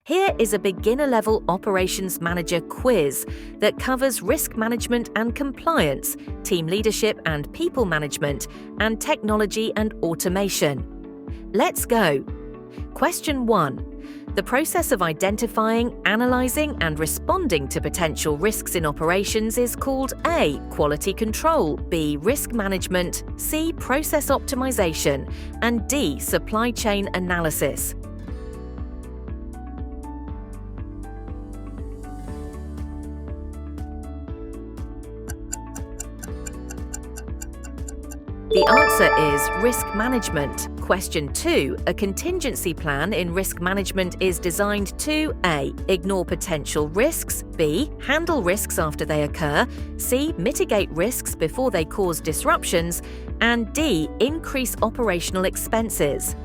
Here is a beginner-level operations manager quiz that covers risk management and compliance, team leadership and people management, and technology and automation. Let's go. Question 1. The process of identifying, analyzing, and responding to potential risks in operations is called A. Quality control, B. Risk management, C. Process optimization, and D. Supply chain analysis. The answer is risk management. Question 2. A contingency plan in risk management is designed to A. Ignore potential risks, B. Handle risks after they occur, C. Mitigate risks before they cause disruptions, and D. Increase operational expenses.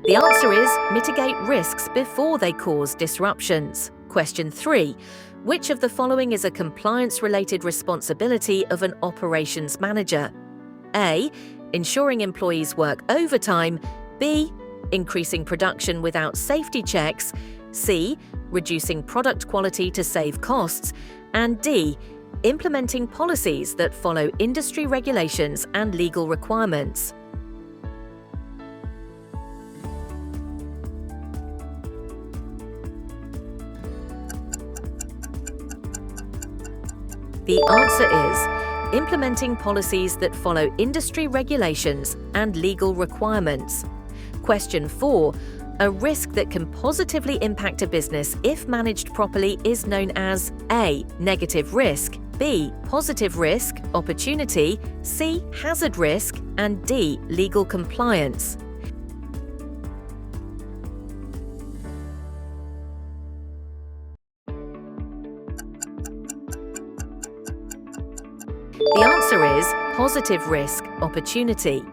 The answer is mitigate risks before they cause disruptions. Question 3. Which of the following is a compliance-related responsibility of an operations manager? A. Ensuring employees work overtime, B. Increasing production without safety checks, C. Reducing product quality to save costs, and D. Implementing policies that follow industry regulations and legal requirements. The answer is implementing policies that follow industry regulations and legal requirements. Question 4. A risk that can positively impact a business if managed properly is known as A. Negative risk, B. Positive risk, opportunity, C. Hazard risk, and D. Legal compliance. The answer is positive risk, opportunity.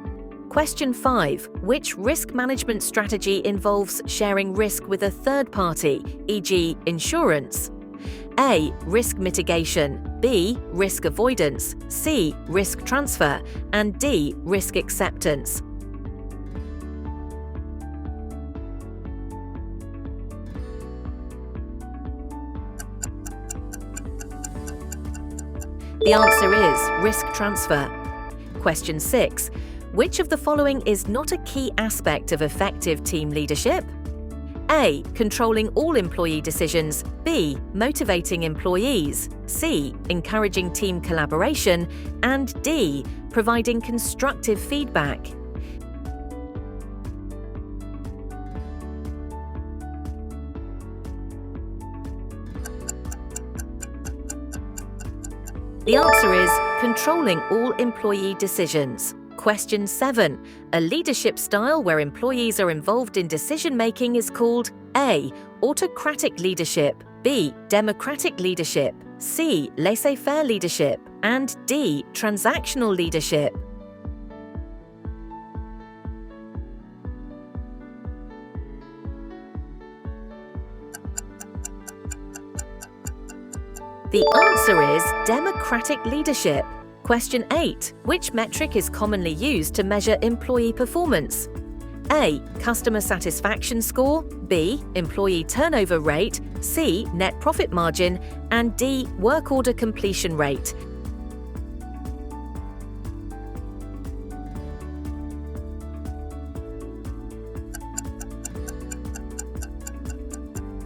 Question 5. Which risk management strategy involves sharing risk with a third party, e.g. insurance? A. Risk mitigation, B. Risk avoidance, C. Risk transfer, and D. Risk acceptance. The answer is risk transfer. Question 6. Which of the following is not a key aspect of effective team leadership? A. Controlling all employee decisions, B. Motivating employees, C. Encouraging team collaboration, and D. Providing constructive feedback. The answer is controlling all employee decisions. Question 7. A leadership style where employees are involved in decision-making is called A. Autocratic leadership, B. Democratic leadership, C. Laissez-faire leadership, and D. Transactional leadership. The answer is democratic leadership. Question 8. Which metric is commonly used to measure employee performance? A. Customer satisfaction score, B. Employee turnover rate, C. Net profit margin, and D. Work order completion rate.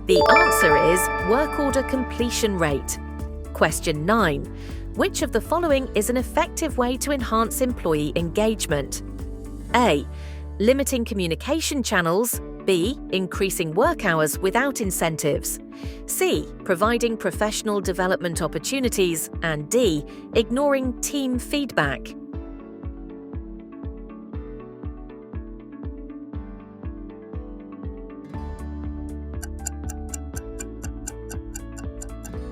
The answer is work order completion rate. Question 9. Which of the following is an effective way to enhance employee engagement? A. Limiting communication channels, B. Increasing work hours without incentives, C. Providing professional development opportunities, and D. Ignoring team feedback.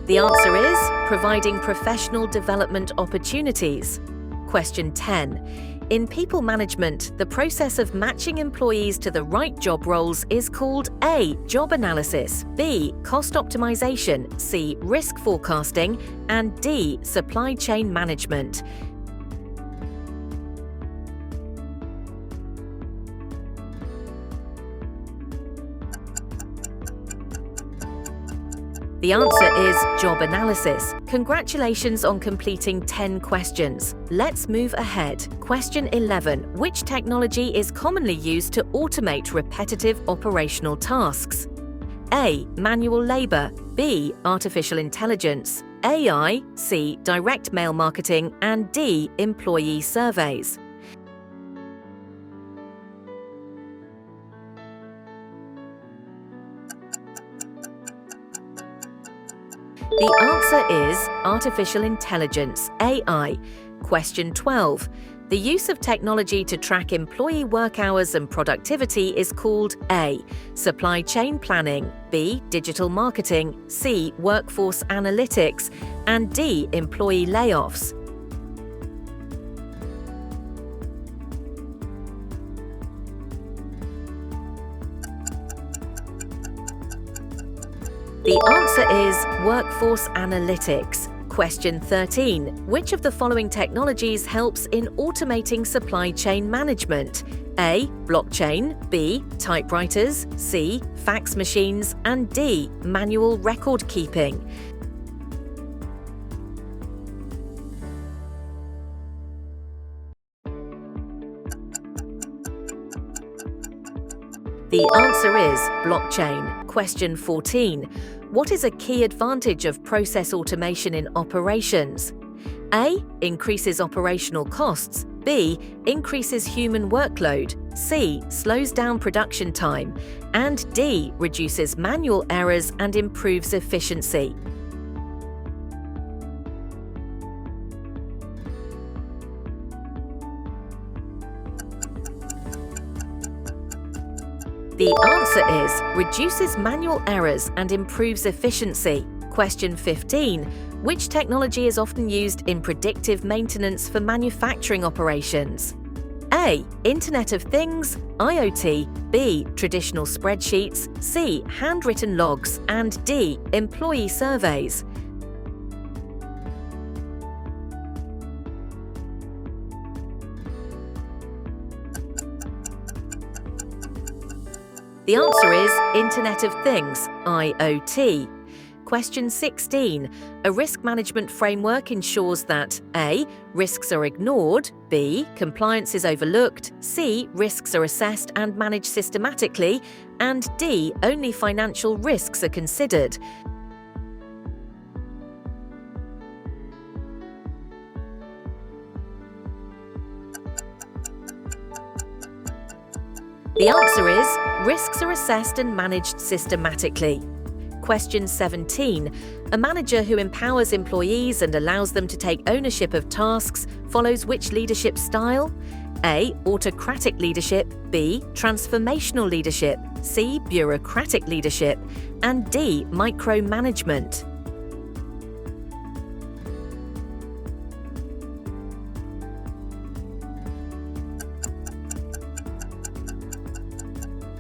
The answer is providing professional development opportunities. Question 10. In people management, the process of matching employees to the right job roles is called A. Job analysis, B. Cost optimization, C. Risk forecasting, and D. Supply chain management. The answer is job analysis. Congratulations on completing 10 questions. Let's move ahead. Question 11. Which technology is commonly used to automate repetitive operational tasks? A. Manual labor, B. Artificial intelligence, AI, C. Direct mail marketing, and D. Employee surveys. The answer is artificial intelligence, AI. Question 12. The use of technology to track employee work hours and productivity is called A. Supply chain planning, B. Digital marketing, C. Workforce analytics, and D. Employee layoffs. The answer is workforce analytics. Question 13. Which of the following technologies helps in automating supply chain management? A. Blockchain, B. Typewriters, C. Fax machines, and D. Manual record keeping. The answer is blockchain. Question 14. What is a key advantage of process automation in operations? A. Increases operational costs. B. Increases human workload. C. Slows down production time. And D. Reduces manual errors and improves efficiency. The answer is reduces manual errors and improves efficiency. Question 15. Which technology is often used in predictive maintenance for manufacturing operations? A. Internet of Things, IoT, B. Traditional spreadsheets, C. Handwritten logs, and D. Employee surveys. The answer is Internet of Things, IoT. Question 16. A risk management framework ensures that A. Risks are ignored, B. Compliance is overlooked, C. Risks are assessed and managed systematically, and D. Only financial risks are considered. The answer is risks are assessed and managed systematically. Question 17. A manager who empowers employees and allows them to take ownership of tasks follows which leadership style? A. Autocratic leadership, B. Transformational leadership, C. Bureaucratic leadership, and D. Micromanagement.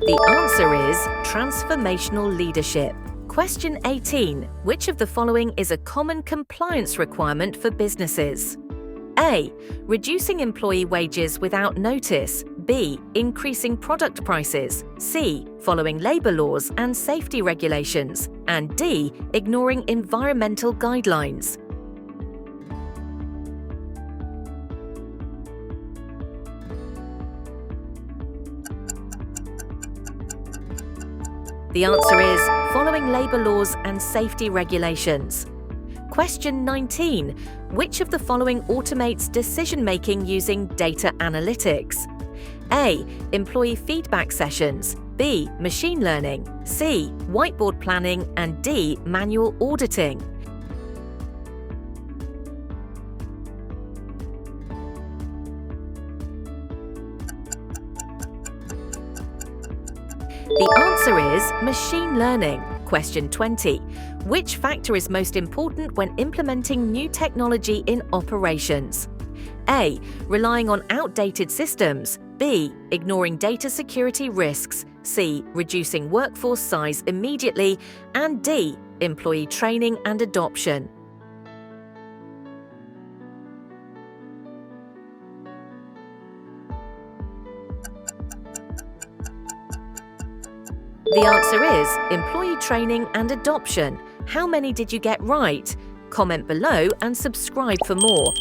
The answer is transformational leadership. Question 18. Which of the following is a common compliance requirement for businesses? A. Reducing employee wages without notice. B. Increasing product prices. C. Following labor laws and safety regulations. And D. Ignoring environmental guidelines. The answer is following labor laws and safety regulations. Question 19. Which of the following automates decision-making using data analytics? A. Employee feedback sessions, B. Machine learning, C. Whiteboard planning, and D. Manual auditing. The answer is machine learning. Question 20. Which factor is most important when implementing new technology in operations? A. Relying on outdated systems. B. Ignoring data security risks. C. Reducing workforce size immediately. And D. Employee training and adoption. The answer is employee training and adoption. How many did you get right? Comment below and subscribe for more.